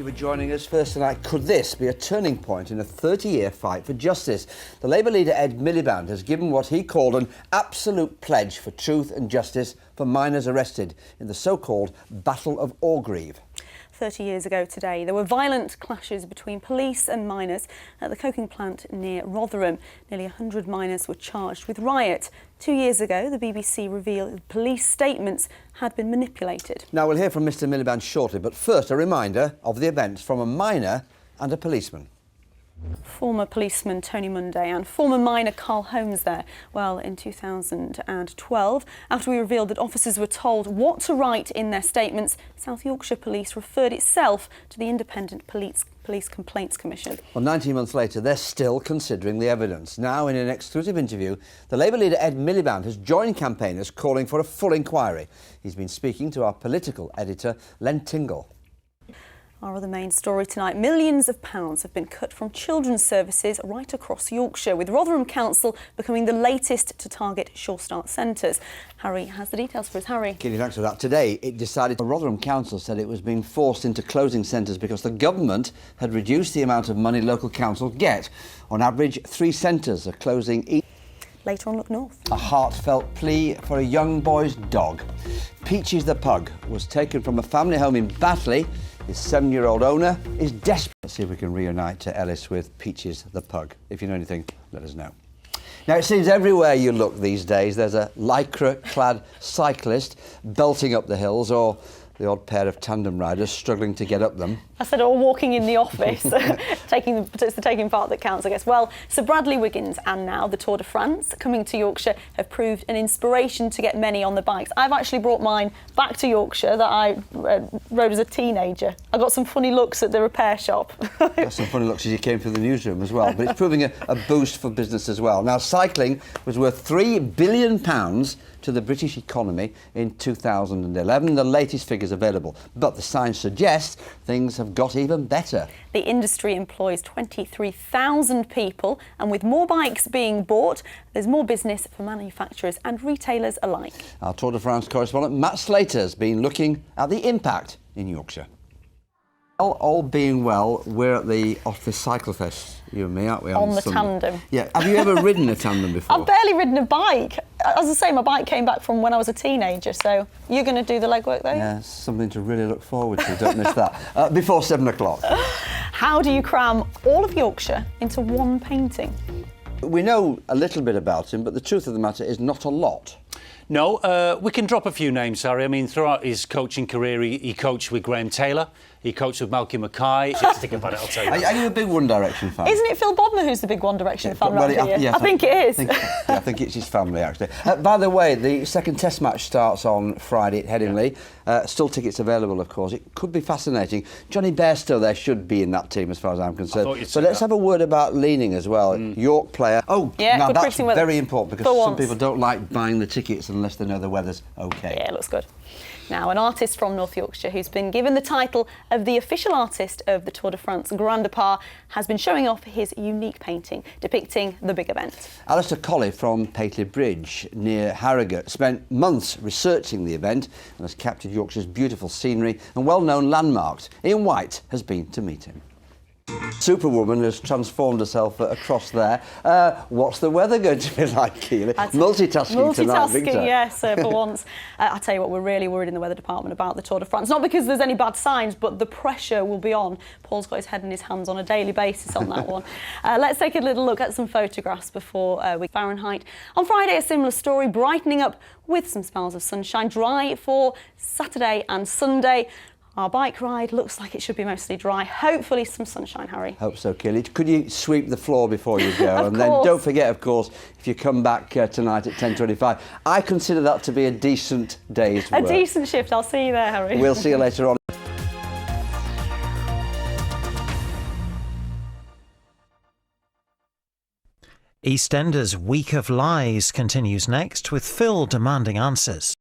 You for joining us first tonight. Could this be a turning point in a 30-year fight for justice? The Labour leader Ed Miliband has given what he called an absolute pledge for truth and justice for miners arrested in the so-called Battle of Orgreave. 30 years ago today, there were violent clashes between police and miners at the coking plant near Rotherham. Nearly 100 miners were charged with riot. 2 years ago, the BBC revealed that police statements had been manipulated. Now, we'll hear from Mr Miliband shortly, but first a reminder of the events from a miner and a policeman. Former policeman Tony Munday and former miner Carl Holmes there. Well, in 2012, after we revealed that officers were told what to write in their statements, South Yorkshire Police referred itself to the Independent Police Complaints Commission. Well, 19 months later, they're still considering the evidence. Now, in an exclusive interview, the Labour leader Ed Miliband has joined campaigners calling for a full inquiry. He's been speaking to our political editor, Len Tingle. Our other main story tonight, millions of pounds have been cut from children's services right across Yorkshire, with Rotherham Council becoming the latest to target Sure Start centres. Harry has the details for us. Harry. Keeley, thanks for that. Today, it decided the Rotherham Council said it was being forced into closing centres because the government had reduced the amount of money local councils get. On average, 3 centres are closing each. Later on, look north. A heartfelt plea for a young boy's dog. Peaches the pug was taken from a family home in Batley. His 7-year-old owner is desperate. Let's see if we can reunite Ellis with Peaches the pug. If you know anything, let us know. Now, it seems everywhere you look these days, there's a lycra-clad cyclist belting up the hills, or the odd pair of tandem riders struggling to get up them. I said, or walking in the office. It's the taking part that counts, I guess. Well, Sir Bradley Wiggins and now the Tour de France coming to Yorkshire have proved an inspiration to get many on the bikes. I've actually brought mine back to Yorkshire that I rode as a teenager. I got some funny looks at the repair shop. Got some funny looks as you came through the newsroom as well, but it's proving a boost for business as well. Now, cycling was worth £3 billion to the British economy in 2011, the latest figures available. But the signs suggest things have got even better. The industry employs 23,000 people, and with more bikes being bought, there's more business for manufacturers and retailers alike. Our Tour de France correspondent Matt Slater has been looking at the impact in Yorkshire. All being well, we're at the Office Cycle Fest, you and me, aren't we? On the tandem. Yeah. Have you ever ridden a tandem before? I've barely ridden a bike. As I say, my bike came back from when I was a teenager, so you're going to do the legwork though? Yeah, something to really look forward to, don't miss that. Before 7 o'clock. How do you cram all of Yorkshire into one painting? We know a little bit about him, but the truth of the matter is not a lot. No, we can drop a few names, Harry. I mean, throughout his coaching career, he coached with Graham Taylor, he coached with Malky Mackay. Just think about it, I'll tell you. Are you a big One Direction fan? Isn't it Phil Bodmer who's the big One Direction fan around here? Yeah, I think it is. I think it's his family, actually. By the way, the second Test match starts on Friday at Headingley. Still tickets available, of course. It could be fascinating. Johnny Bairstow there should be in that team, as far as I'm concerned. So let's have a word about Leaning as well. York player. Oh, yeah, now that's weather. very important, because some people don't like buying the tickets unless they know the weather's OK. Yeah, it looks good. Now, an artist from North Yorkshire who's been given the title of the official artist of the Tour de France Grand Depart has been showing off his unique painting depicting the big event. Alistair Colley from Paisley Bridge near Harrogate spent months researching the event and has captured Yorkshire's beautiful scenery and well-known landmarks. Ian White has been to meet him. Superwoman has transformed herself across there. What's the weather going to be like, Keeley? Multitasking tonight, big time. Yes, for once. I'll tell you what, we're really worried in the weather department about the Tour de France. Not because there's any bad signs, but the pressure will be on. Paul's got his head in his hands on a daily basis on that one. Let's take a little look at some photographs before we Fahrenheit. On Friday, a similar story, brightening up with some spells of sunshine, dry for Saturday and Sunday. Our bike ride looks like it should be mostly dry. Hopefully some sunshine, Harry. Hope so, Keeley. Could you sweep the floor before you go? And then don't forget, of course, if you come back tonight at 10:25, I consider that to be a decent day's work. A decent shift. I'll see you there, Harry. We'll see you later on. EastEnders' Week of Lies continues next, with Phil demanding answers.